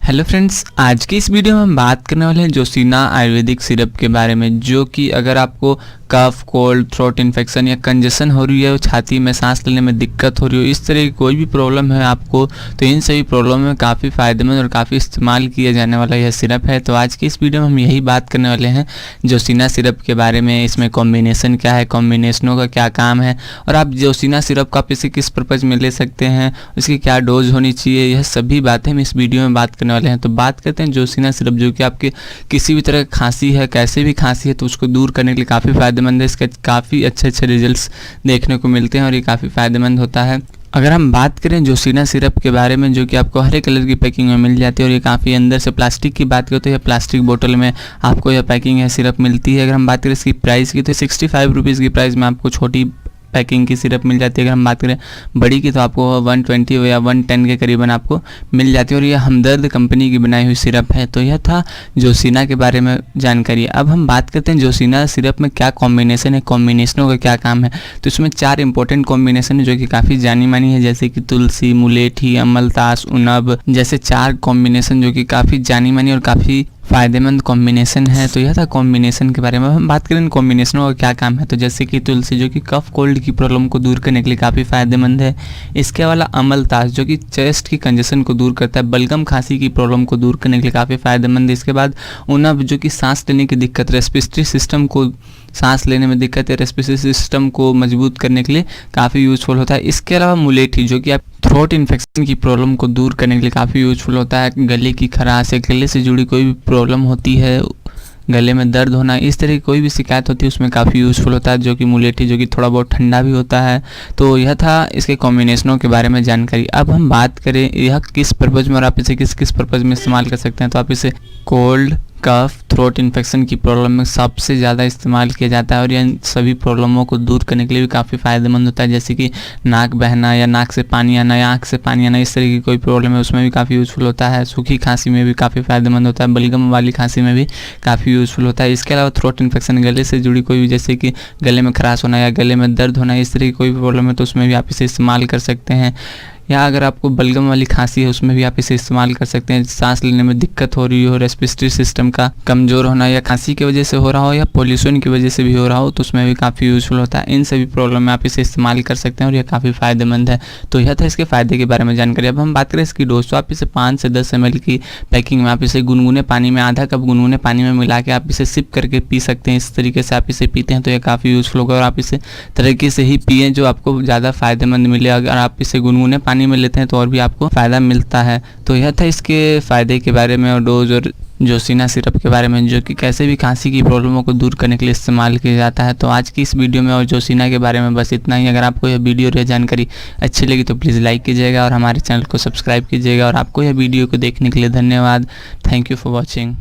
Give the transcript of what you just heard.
Hello friends, आज की इस वीडियो में हम बात करने वाले हैं जोशीना आयुर्वेदिक सिरप के बारे में, जो कि अगर आपको कफ, कोल्ड, थ्रोट इन्फेक्शन या कंजेशन हो रही है, छाती में सांस लेने में दिक्कत हो रही हो, इस तरह की कोई भी प्रॉब्लम है आपको, तो इन सभी प्रॉब्लम में काफ़ी फ़ायदेमंद और काफ़ी इस्तेमाल किया जाने वाला यह सिरप है। तो आज की इस वीडियो में हम यही बात करने वाले हैं जोशीना सिरप के बारे में। इसमें कॉम्बिनेशन क्या है, कॉम्बिनेशनों का क्या काम है, और आप जोशीना सिरप का आप इसे किस पर्पज़ में ले सकते हैं, इसकी क्या डोज होनी चाहिए, यह सभी बातें हम इस वीडियो में बात करने वाले हैं। तो बात करते हैं जोशीना सिरप, जो कि आपके किसी भी तरह की खांसी है, कैसे भी खांसी है, तो उसको दूर करने के लिए काफ़ी फ़ायदेमंद है। इसके काफ़ी अच्छे रिजल्ट्स देखने को मिलते हैं और ये काफ़ी फ़ायदेमंद होता है। अगर हम बात करें जोशीना सिरप के बारे में, जो कि आपको हरे कलर की पैकिंग में मिल जाती है, और ये काफ़ी अंदर से प्लास्टिक की बात करें तो यह प्लास्टिक बोतल में आपको यह पैकिंग है सिरप मिलती है। अगर हम बात करें इसकी प्राइस की, तो 65 रुपीज़ की प्राइस में आपको छोटी पैकिंग की सिरप मिल जाती है। अगर हम बात करें बड़ी की, तो आपको 120 या 110 के करीबन आपको मिल जाती है, और यह हमदर्द कंपनी की बनाई हुई सिरप है। तो यह था जोशीना के बारे में जानकारी। अब हम बात करते हैं जोशीना सिरप में क्या कॉम्बिनेशन है, कॉम्बिनेशनों का क्या काम है। तो इसमें 4 इंपॉर्टेंट कॉम्बिनेशन है जो कि काफ़ी जानी मानी है, जैसे कि तुलसी, मुलेठी, अमलतास, उनब, जैसे 4 कॉम्बिनेशन जो कि काफ़ी जानी मानी और काफ़ी फ़ायदेमंद कॉम्बिनेशन है। तो यह था कॉम्बिनेशन के बारे में। हम बात करें कॉम्बिनेशनों का क्या काम है, तो जैसे कि तुलसी, जो कि कफ कोल्ड की प्रॉब्लम को दूर करने के लिए काफ़ी फ़ायदेमंद है। इसके अलावा अमलतास, जो कि चेस्ट की कंजेशन को दूर करता है, बलगम खांसी की प्रॉब्लम को दूर करने के लिए काफ़ी फ़ायदेमंद है। इसके बाद उनब, जो कि सांस लेने की दिक्कत, रेस्पिरेटरी सिस्टम को सांस लेने में दिक्कत है, रेस्पिरेटरी सिस्टम को मजबूत करने के लिए काफ़ी यूज़फुल होता है। इसके अलावा मुलेठी, जो कि आप थ्रोट इन्फेक्शन की प्रॉब्लम को दूर करने के लिए काफ़ी यूज़फुल होता है। गले की खराश या गले से जुड़ी कोई भी प्रॉब्लम होती है, गले में दर्द होना, इस तरह की कोई भी शिकायत होती है, उसमें काफ़ी यूज़फुल होता है जो कि मुलेठी, जो कि थोड़ा बहुत ठंडा भी होता है। तो यह था इसके कॉम्बिनेशनों के बारे में जानकारी। अब हम बात करें यह किस पर्पज़ में और आप इसे किस किस पर्पज़ में इस्तेमाल कर सकते हैं। तो आप इसे कोल्ड, कफ, थ्रोट इन्फेक्शन की प्रॉब्लम में सबसे ज़्यादा इस्तेमाल किया जाता है, और यह सभी प्रॉब्लमों को दूर करने के लिए भी काफ़ी फ़ायदेमंद होता है। जैसे कि नाक बहना या नाक से पानी आना या आँख से पानी आना, इस तरह की कोई प्रॉब्लम है उसमें भी काफ़ी यूज़फुल होता है। सूखी खांसी में भी काफ़ी फ़ायदेमंद होता है, बलगम वाली खांसी में भी काफ़ी यूज़फुल होता है। इसके अलावा थ्रोट इन्फेक्शन, गले से जुड़ी कोई भी, जैसे कि गले में खराश होना या गले में दर्द होना, इस तरह की कोई भी प्रॉब्लम है तो उसमें भी आप इसे इस्तेमाल कर सकते हैं। या अगर आपको बलगम वाली खांसी है, उसमें भी आप इसे इस्तेमाल कर सकते हैं। सांस लेने में दिक्कत हो रही हो, रेस्पिरेटरी सिस्टम का कमज़ोर होना, या खांसी की वजह से हो रहा हो या पोल्यूशन की वजह से भी हो रहा हो, तो उसमें भी काफ़ी यूज़फुल होता है। इन सभी प्रॉब्लम में आप इसे इस्तेमाल कर सकते हैं और यह काफ़ी फ़ायदेमंद है। तो यह था इसके फ़ायदे के बारे में जानकारी। अब हम बात करें इसकी डोज, तो आप इसे 5 से 10 ml की पैकिंग में आप इसे गुनगुने पानी में, आधा कप गुनगुने पानी में मिला के आप इसे सिप करके पी सकते हैं। इस तरीके से आप इसे पीते हैं तो यह काफ़ी यूज़फुल होगा, और आप इसे तरीके से ही पिए जो आपको ज़्यादा फ़ायदेमंद मिले। अगर आप इसे गुनगुने पानी में लेते हैं तो और भी आपको फ़ायदा मिलता है। तो यह था इसके फ़ायदे के बारे में और डोज और जोशीना सिरप के बारे में, जो कि कैसे भी खांसी की प्रॉब्लमों को दूर करने के लिए इस्तेमाल किया जाता है। तो आज की इस वीडियो में और जोशीना के बारे में बस इतना ही। अगर आपको यह वीडियो और यह जानकारी अच्छी लगी तो प्लीज़ लाइक कीजिएगा और हमारे चैनल को सब्सक्राइब कीजिएगा। और आपको यह वीडियो को देखने के लिए धन्यवाद। Thank you for watching.